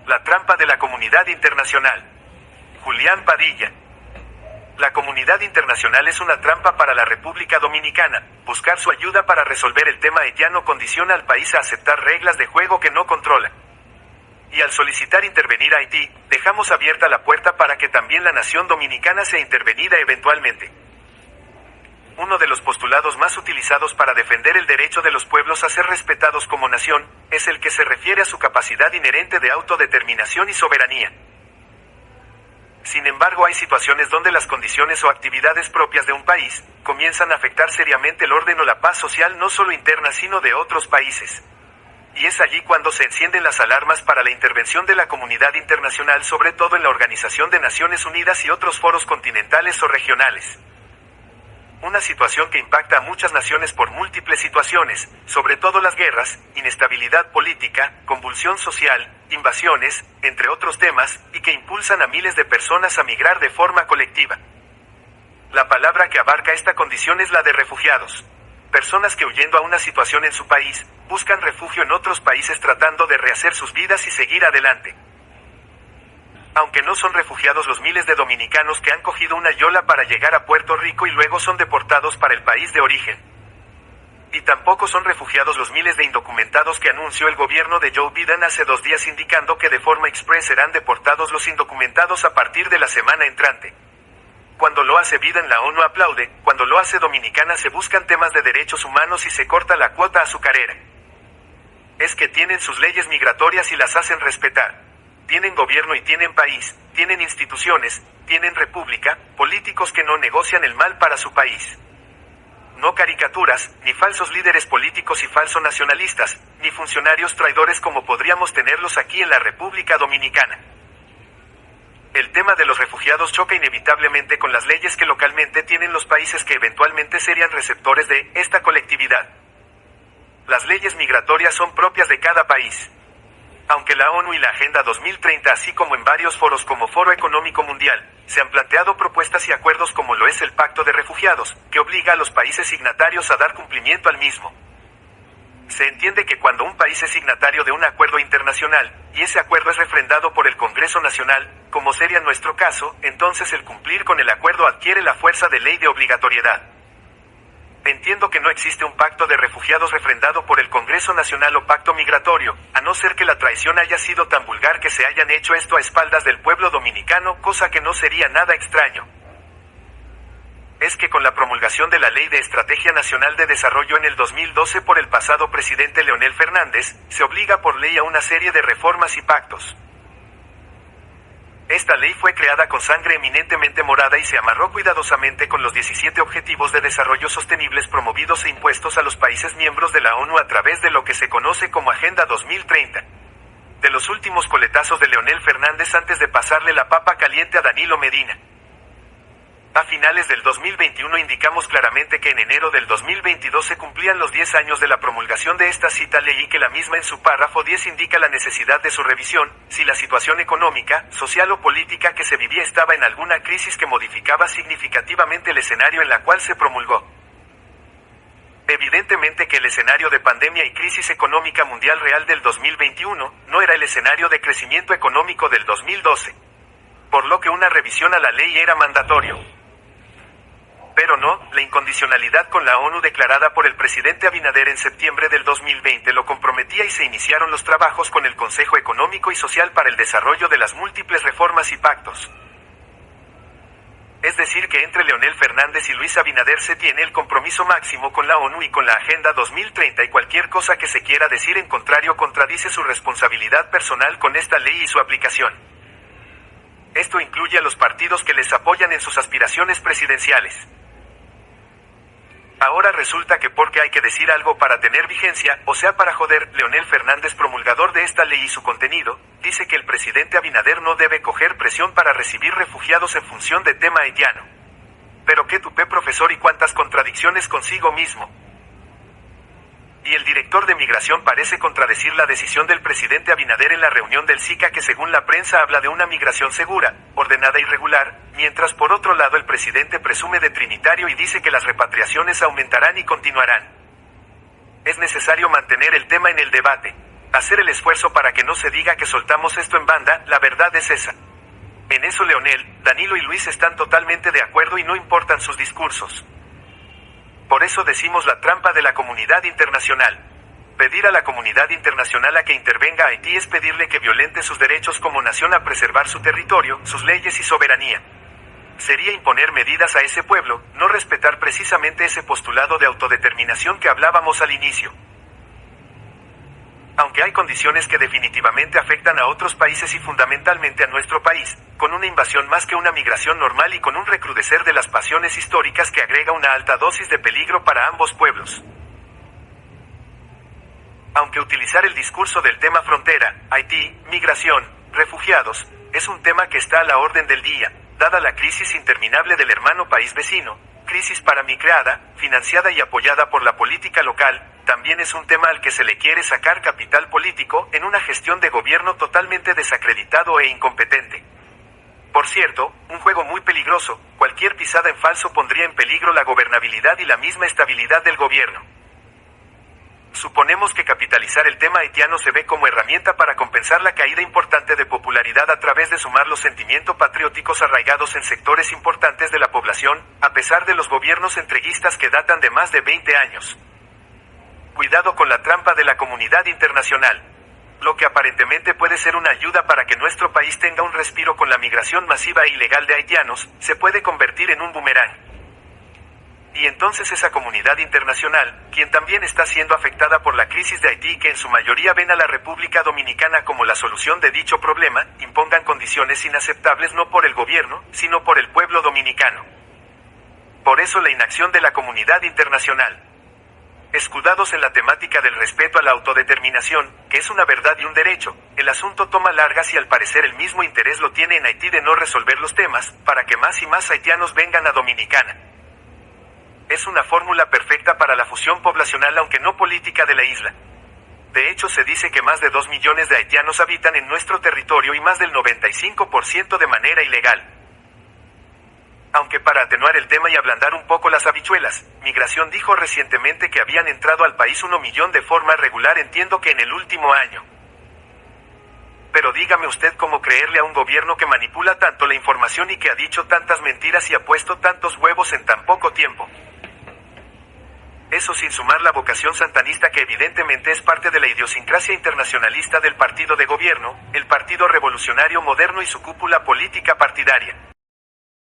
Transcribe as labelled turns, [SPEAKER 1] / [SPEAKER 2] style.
[SPEAKER 1] La trampa de la comunidad internacional. Julián Padilla. La comunidad internacional es una trampa para la República Dominicana. Buscar su ayuda para resolver el tema haitiano condiciona al país a aceptar reglas de juego que no controla. Y al solicitar intervenir a Haití, dejamos abierta la puerta para que también la nación dominicana sea intervenida eventualmente. Uno de los postulados más utilizados para defender el derecho de los pueblos a ser respetados como nación, es el que se refiere a su capacidad inherente de autodeterminación y soberanía. Sin embargo, hay situaciones donde las condiciones o actividades propias de un país comienzan a afectar seriamente el orden o la paz social no solo interna sino de otros países. Y es allí cuando se encienden las alarmas para la intervención de la comunidad internacional, sobre todo en la Organización de Naciones Unidas y otros foros continentales o regionales. Una situación que impacta a muchas naciones por múltiples situaciones, sobre todo las guerras, inestabilidad política, convulsión social, invasiones, entre otros temas, y que impulsan a miles de personas a migrar de forma colectiva. La palabra que abarca esta condición es la de refugiados. Personas que huyendo a una situación en su país, buscan refugio en otros países tratando de rehacer sus vidas y seguir adelante. Aunque no son refugiados los miles de dominicanos que han cogido una yola para llegar a Puerto Rico y luego son deportados para el país de origen. Y tampoco son refugiados los miles de indocumentados que anunció el gobierno de Joe Biden hace 2 días indicando que de forma express serán deportados los indocumentados a partir de la semana entrante. Cuando lo hace Biden la ONU aplaude, cuando lo hace Dominicana se buscan temas de derechos humanos y se corta la cuota azucarera. Es que tienen sus leyes migratorias y las hacen respetar. Tienen gobierno y tienen país, tienen instituciones, tienen república, políticos que no negocian el mal para su país. No caricaturas, ni falsos líderes políticos y falsos nacionalistas, ni funcionarios traidores como podríamos tenerlos aquí en la República Dominicana. El tema de los refugiados choca inevitablemente con las leyes que localmente tienen los países que eventualmente serían receptores de esta colectividad. Las leyes migratorias son propias de cada país. Aunque la ONU y la Agenda 2030, así como en varios foros como Foro Económico Mundial, se han planteado propuestas y acuerdos como lo es el Pacto de Refugiados, que obliga a los países signatarios a dar cumplimiento al mismo. Se entiende que cuando un país es signatario de un acuerdo internacional, y ese acuerdo es refrendado por el Congreso Nacional, como sería nuestro caso, entonces el cumplir con el acuerdo adquiere la fuerza de ley de obligatoriedad. Entiendo que no existe un pacto de refugiados refrendado por el Congreso Nacional o pacto migratorio, a no ser que la traición haya sido tan vulgar que se hayan hecho esto a espaldas del pueblo dominicano, cosa que no sería nada extraño. Es que con la promulgación de la Ley de Estrategia Nacional de Desarrollo en el 2012 por el pasado presidente Leonel Fernández, se obliga por ley a una serie de reformas y pactos. Esta ley fue creada con sangre eminentemente morada y se amarró cuidadosamente con los 17 Objetivos de Desarrollo Sostenibles promovidos e impuestos a los países miembros de la ONU a través de lo que se conoce como Agenda 2030. De los últimos coletazos de Leonel Fernández antes de pasarle la papa caliente a Danilo Medina. A finales del 2021 indicamos claramente que en enero del 2022 se cumplían los 10 años de la promulgación de esta cita ley y que la misma en su párrafo 10 indica la necesidad de su revisión, si la situación económica, social o política que se vivía estaba en alguna crisis que modificaba significativamente el escenario en la cual se promulgó. Evidentemente que el escenario de pandemia y crisis económica mundial real del 2021 no era el escenario de crecimiento económico del 2012. Por lo que una revisión a la ley era mandatorio. Pero no, la incondicionalidad con la ONU declarada por el presidente Abinader en septiembre del 2020 lo comprometía y se iniciaron los trabajos con el Consejo Económico y Social para el desarrollo de las múltiples reformas y pactos. Es decir que entre Leonel Fernández y Luis Abinader se tiene el compromiso máximo con la ONU y con la Agenda 2030 y cualquier cosa que se quiera decir en contrario contradice su responsabilidad personal con esta ley y su aplicación. Esto incluye a los partidos que les apoyan en sus aspiraciones presidenciales. Ahora resulta que porque hay que decir algo para tener vigencia, o sea para joder, Leonel Fernández, promulgador de esta ley y su contenido, dice que el presidente Abinader no debe coger presión para recibir refugiados en función de tema haitiano. Pero qué tupé, profesor, y cuántas contradicciones consigo mismo. Y el director de Migración parece contradecir la decisión del presidente Abinader en la reunión del SICA, que según la prensa habla de una migración segura, ordenada y regular, mientras por otro lado el presidente presume de trinitario y dice que las repatriaciones aumentarán y continuarán. Es necesario mantener el tema en el debate. Hacer el esfuerzo para que no se diga que soltamos esto en banda, la verdad es esa. En eso Leonel, Danilo y Luis están totalmente de acuerdo y no importan sus discursos. Por eso decimos la trampa de la comunidad internacional. Pedir a la comunidad internacional a que intervenga a Haití es pedirle que violente sus derechos como nación a preservar su territorio, sus leyes y soberanía. Sería imponer medidas a ese pueblo, no respetar precisamente ese postulado de autodeterminación que hablábamos al inicio. Aunque hay condiciones que definitivamente afectan a otros países y fundamentalmente a nuestro país, con una invasión más que una migración normal y con un recrudecer de las pasiones históricas que agrega una alta dosis de peligro para ambos pueblos. Aunque utilizar el discurso del tema frontera, Haití, migración, refugiados, es un tema que está a la orden del día, dada la crisis interminable del hermano país vecino, crisis paramilgrada, financiada y apoyada por la política local, también es un tema al que se le quiere sacar capital político en una gestión de gobierno totalmente desacreditado e incompetente. Por cierto, un juego muy peligroso, cualquier pisada en falso pondría en peligro la gobernabilidad y la misma estabilidad del gobierno. Suponemos que capitalizar el tema haitiano se ve como herramienta para compensar la caída importante de popularidad a través de sumar los sentimientos patrióticos arraigados en sectores importantes de la población, a pesar de los gobiernos entreguistas que datan de más de 20 años. Cuidado con la trampa de la comunidad internacional. Lo que aparentemente puede ser una ayuda para que nuestro país tenga un respiro con la migración masiva e ilegal de haitianos, se puede convertir en un boomerang. Y entonces esa comunidad internacional, quien también está siendo afectada por la crisis de Haití que en su mayoría ven a la República Dominicana como la solución de dicho problema, impongan condiciones inaceptables no por el gobierno, sino por el pueblo dominicano. Por eso la inacción de la comunidad internacional. Escudados en la temática del respeto a la autodeterminación, que es una verdad y un derecho, el asunto toma largas y al parecer el mismo interés lo tiene en Haití de no resolver los temas, para que más y más haitianos vengan a Dominicana. Es una fórmula perfecta para la fusión poblacional aunque no política de la isla. De hecho se dice que más de 2 millones de haitianos habitan en nuestro territorio y más del 95% de manera ilegal. Aunque para atenuar el tema y ablandar un poco las habichuelas, Migración dijo recientemente que habían entrado al país 1 millón de forma regular, entiendo que en el último año. Pero dígame usted cómo creerle a un gobierno que manipula tanto la información y que ha dicho tantas mentiras y ha puesto tantos huevos en tan poco tiempo. Eso sin sumar la vocación santanista que evidentemente es parte de la idiosincrasia internacionalista del partido de gobierno, el Partido Revolucionario Moderno y su cúpula política partidaria.